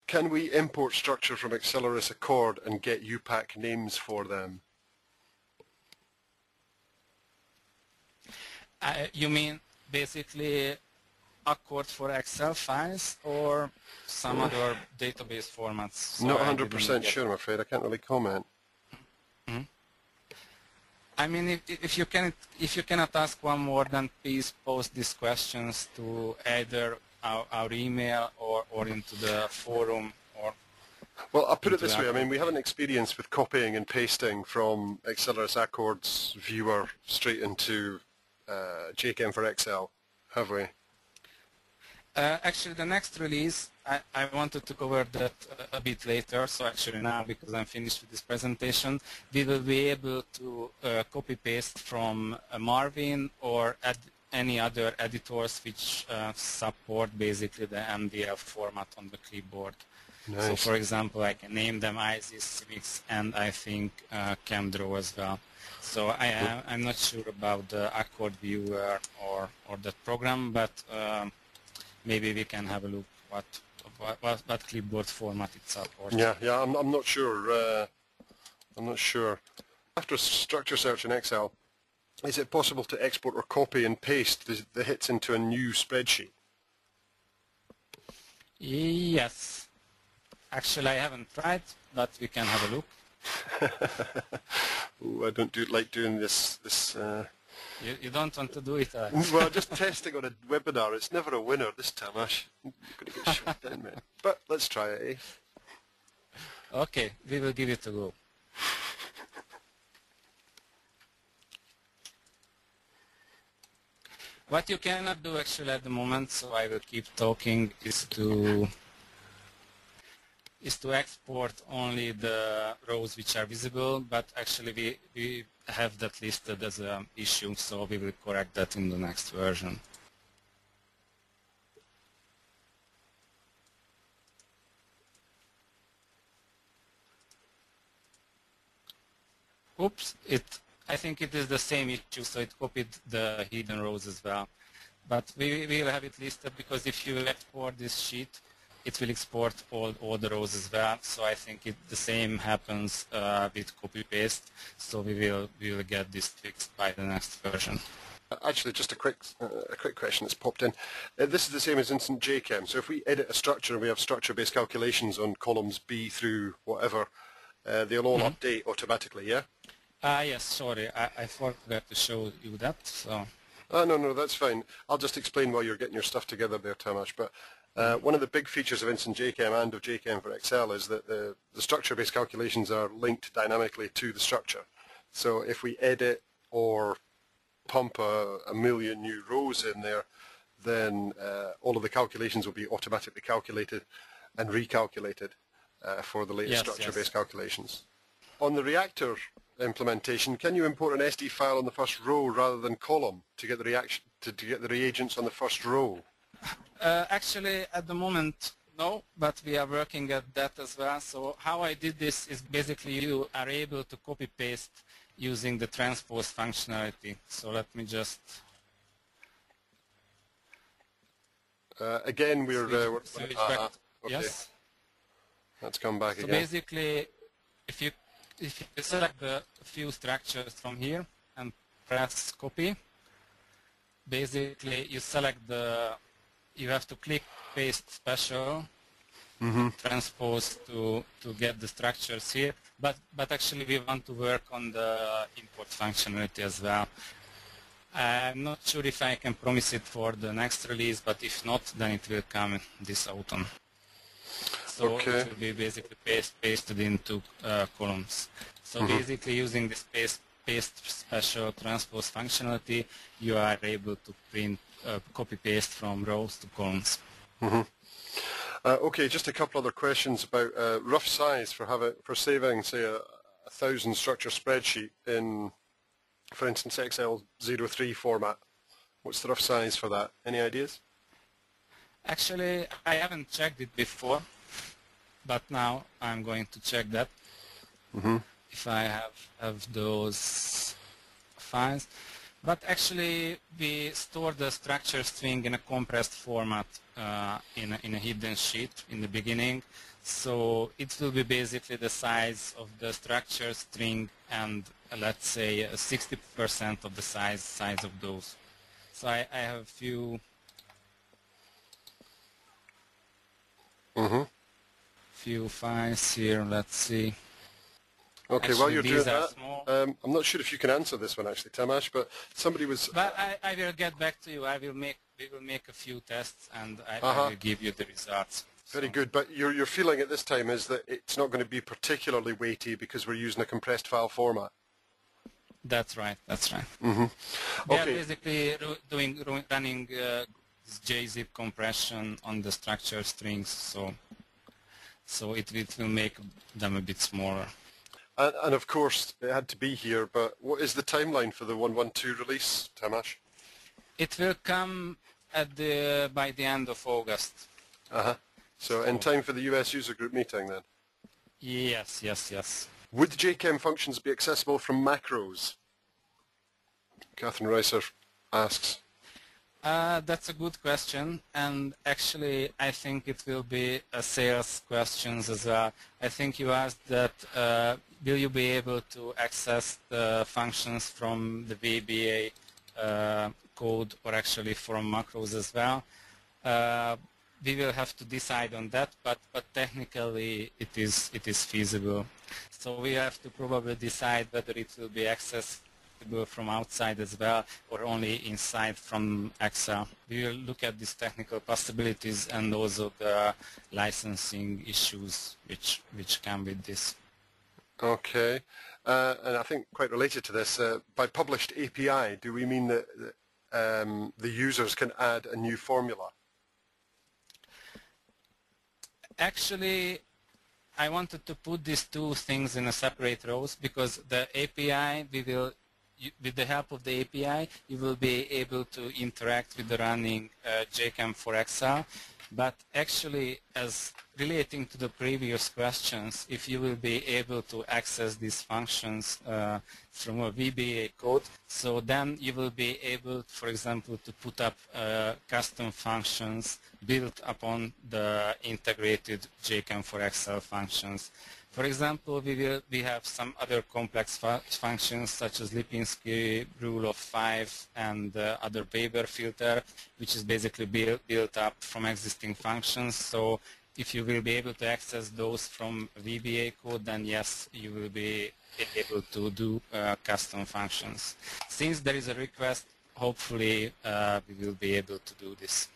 can we import structure from Accelerus Accord and get UPAC names for them? You mean basically Accord for Excel files or some other database formats? So not 100% sure, I'm afraid. I can't really comment. I mean, if you cannot ask one more, then please post these questions to either our email or into the forum. Or well, I'll put it this way. I mean, we have an experience with copying and pasting from Accelerus Accord's viewer straight into JChem for Excel, have we? Actually, the next release, I wanted to cover that a bit later, so actually now, because I'm finished with this presentation, we will be able to copy-paste from Marvin or any other editors which support basically the MDL format on the clipboard. Nice. So, for example, I can name them ISIS, CMix, and I think ChemDraw as well. So I'm not sure about the Accord viewer or that program, but maybe we can have a look what clipboard format it supports. Yeah, I'm not sure. I'm not sure. After structure search in Excel, is it possible to export or copy and paste the hits into a new spreadsheet? Yes. Actually, I haven't tried, but we can have a look. Ooh, I don't like doing this. You don't want to do it? Well, just testing on a webinar. It's never a winner this time, Ash. I'm going to get shot down, man. But let's try it, eh? Okay, we will give it a go. What you cannot do actually at the moment, so I will keep talking, is to export only the rows which are visible, but actually we have that listed as an issue, so we will correct that in the next version. Oops, I think it is the same issue, so it copied the hidden rows as well. But we will have it listed because if you export this sheet, it will export all the rows as well. So I think the same happens with copy-paste. So we will get this fixed by the next version. Actually, just a quick question that's popped in. This is the same as Instant JChem. So if we edit a structure and we have structure-based calculations on columns B through whatever, they'll all update automatically, yeah? Yes, sorry, I forgot to show you that. So. No, that's fine. I'll just explain while you're getting your stuff together there, Tamas. But one of the big features of Instant JChem and of JChem for Excel is that the structure-based calculations are linked dynamically to the structure. So if we edit or pump a million new rows in there, then all of the calculations will be automatically calculated and recalculated for the latest structure-based calculations. On the reactor implementation, can you import an SD file on the first row rather than column to get the reagents on the first row? Actually, at the moment, no, but we are working at that as well. So how I did this is basically you are able to copy-paste using the transpose functionality. So let me just... again, we're okay. Yes. Let's come back again. So basically, if you select the few structures from here and press copy, basically you select you have to click paste special, transpose to get the structures here, but actually we want to work on the import functionality as well. I'm not sure if I can promise it for the next release, but if not, then it will come this autumn. So okay. It will be basically pasted into columns. So basically using this paste special transpose functionality, you are able to print copy-paste from rows to columns. Okay, just a couple other questions about rough size for saving, say, a 1,000 structure spreadsheet in, for instance, Excel 03 format. What's the rough size for that? Any ideas? Actually, I haven't checked it before, but now I'm going to check that. If I have those files. But actually, we store the structure string in a compressed format in a hidden sheet in the beginning. So it will be basically the size of the structure string and let's say 60% of the size of those. So I have a few files here. Let's see. Okay, Actually, while you're doing that, small. I'm not sure if you can answer this one actually, Tamas, but somebody was... But I will get back to you. We will make a few tests and I will give you the results. Very good, but your feeling at this time is that it's not going to be particularly weighty because we're using a compressed file format. That's right. That's right. Okay. We are basically running JZip compression on the structure strings, so it will make them a bit smaller. And of course, it had to be here, but what is the timeline for the 112 release, Tamas? It will come by the end of August. So in time for the US user group meeting then? Yes. Would JChem functions be accessible from macros? Catherine Reiser asks. That's a good question, and actually I think it will be a sales question as well. I think you asked that will you be able to access the functions from the VBA code or actually from macros as well. We will have to decide on that, but technically it is feasible. So we have to probably decide whether it will be accessible from outside as well or only inside from Excel. We will look at these technical possibilities and also the licensing issues which come with this. Okay, and I think quite related to this, by published API, do we mean that the users can add a new formula? Actually, I wanted to put these two things in a separate rows because the API, with the help of the API, you will be able to interact with the running JChem for Excel. But actually, as relating to the previous questions, if you will be able to access these functions from a VBA code, so then you will be able, for example, to put up custom functions built upon the integrated JChem for Excel functions. For example, we have some other complex functions such as Lipinski rule of 5 and other Weber filter, which is basically built up from existing functions. So if you will be able to access those from VBA code, then yes, you will be able to do custom functions. Since there is a request, hopefully we will be able to do this.